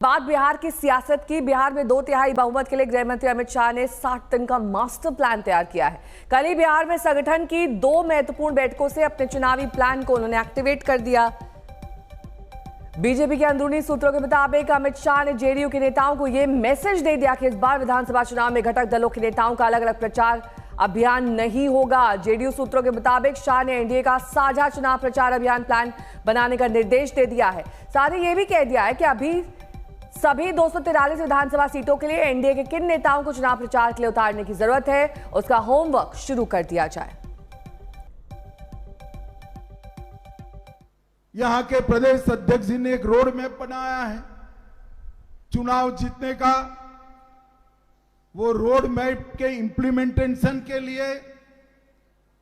बात बिहार की सियासत की। बिहार में 2/3 बहुमत के लिए गृह मंत्री अमित शाह ने 60 दिन का मास्टर प्लान तैयार किया है। कल ही बिहार में संगठन की 2 महत्वपूर्ण बैठकों से अपने चुनावी प्लान को उन्होंने एक्टिवेट कर दिया। बीजेपी के अंदरूनी सूत्रों के मुताबिक अमित शाह ने जेडीयू के नेताओं को यह मैसेज दे दिया कि इस बार विधानसभा चुनाव में घटक दलों के नेताओं का अलग अलग प्रचार अभियान नहीं होगा। जेडीयू सूत्रों के मुताबिक शाह ने एनडीए का साझा चुनाव प्रचार अभियान प्लान बनाने का निर्देश दे दिया है। साथ ही यह भी कह दिया है कि अभी सभी 243 विधानसभा सीटों के लिए एनडीए के किन नेताओं को चुनाव प्रचार के लिए उतारने की जरूरत है, उसका होमवर्क शुरू कर दिया जाए। यहां के प्रदेश अध्यक्ष जी ने एक रोड मैप बनाया है चुनाव जीतने का। वो रोड मैप के इंप्लीमेंटेशन के लिए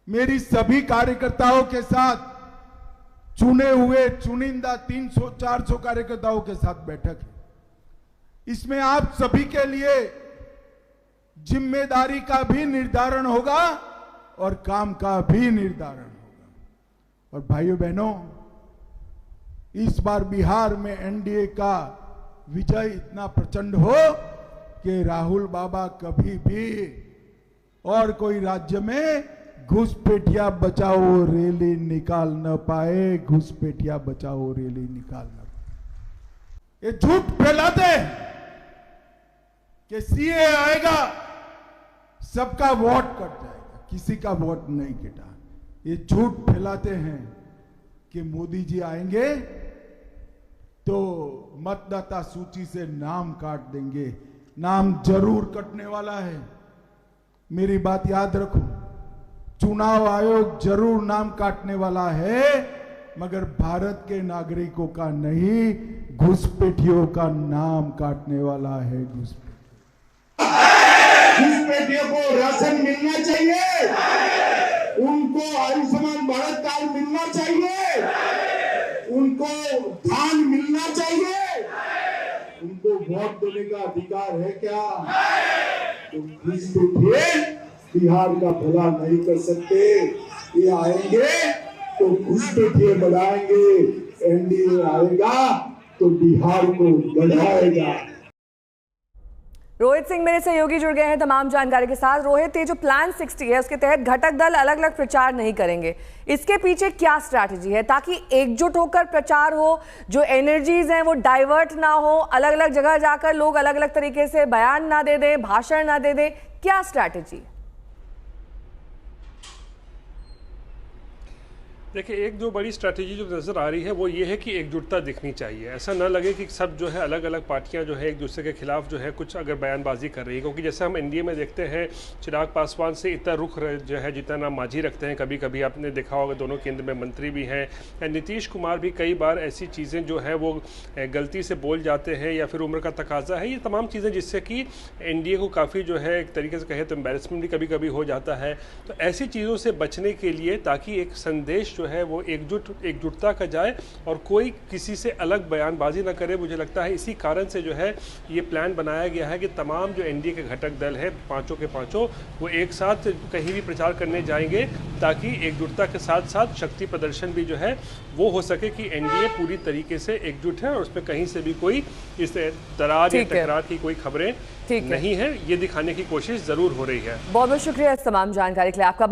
मेरी सभी कार्यकर्ताओं के साथ, चुने हुए चुनिंदा 300-400 कार्यकर्ताओं के साथ बैठक है। इसमें आप सभी के लिए जिम्मेदारी का भी निर्धारण होगा और काम का भी निर्धारण होगा। और भाइयों बहनों, इस बार बिहार में एनडीए का विजय इतना प्रचंड हो कि राहुल बाबा कभी भी और कोई राज्य में घुसपैठिया बचाओ रैली निकाल न पाए, घुसपैठिया बचाओ रैली निकाल न पाए। ये झूठ फैलाते हैं कि सीए आएगा सबका वोट कट जाएगा, किसी का वोट नहीं कटा। ये झूठ फैलाते हैं कि मोदी जी आएंगे तो मतदाता सूची से नाम काट देंगे। नाम जरूर कटने वाला है, मेरी बात याद रखो। चुनाव आयोग जरूर नाम काटने वाला है, मगर भारत के नागरिकों का नहीं, घुसपैठियों का नाम काटने वाला है। घुसपैठियों को राशन मिलना चाहिए, उनको आयुष्मान भारत कार्ड मिलना चाहिए, उनको धान मिलना चाहिए, उनको वोट देने का अधिकार है क्या? तो घुसपैठिए बिहार का भला नहीं कर सकते। ये आएंगे तो घुसपैठिए बढ़ाएंगे, एनडीए आएगा तो बिहार को बढ़ाएगा। रोहित सिंह मेरे सहयोगी जुड़ गए हैं तमाम जानकारी के साथ। रोहित, ये जो प्लान 60 है उसके तहत घटक दल अलग अलग प्रचार नहीं करेंगे, इसके पीछे क्या स्ट्रैटेजी है ताकि एकजुट होकर प्रचार हो, जो एनर्जीज हैं वो डाइवर्ट ना हो, अलग अलग जगह जाकर लोग अलग अलग तरीके से बयान ना दे दें, भाषण ना दे दें, क्या स्ट्रैटेजी? देखिए, एक जो बड़ी स्ट्रैटेजी जो नज़र आ रही है वो ये है कि एकजुटता दिखनी चाहिए। ऐसा ना लगे कि सब जो है अलग अलग पार्टियां जो है एक दूसरे के खिलाफ जो है कुछ अगर बयानबाजी कर रही है, क्योंकि जैसे हम एनडीए में देखते हैं चिराग पासवान से इतना रुख जो है जितना नाम मांझी रखते हैं, कभी कभी आपने देखा होगा दोनों केंद्र में मंत्री भी हैं। नीतीश कुमार भी कई बार ऐसी चीज़ें जो है वो गलती से बोल जाते हैं या फिर उम्र का तकाजा है, ये तमाम चीज़ें जिससे कि एनडीए को काफ़ी जो है एक तरीके से कहे तो एम्बेरसमेंट भी कभी कभी हो जाता है। तो ऐसी चीज़ों से बचने के लिए, ताकि एक संदेश जो है वो एकजुटता का जाए और कोई किसी से अलग बयानबाजी ना करे, मुझे लगता है इसी कारण से जो है ये प्लान बनाया गया है कि तमाम जो एनडीए के घटक दल है पांचों के पांचों वो एक साथ कहीं भी प्रचार करने जाएंगे, ताकि एकजुटता के साथ साथ शक्ति प्रदर्शन भी जो है वो हो सके कि एनडीए पूरी तरीके से एकजुट है और उसमें कहीं से भी कोई इस दरार या टकरार की कोई खबरें नहीं है, ये दिखाने की कोशिश जरूर हो रही है। बहुत बहुत शुक्रिया इस तमाम जानकारी के लिए आपका।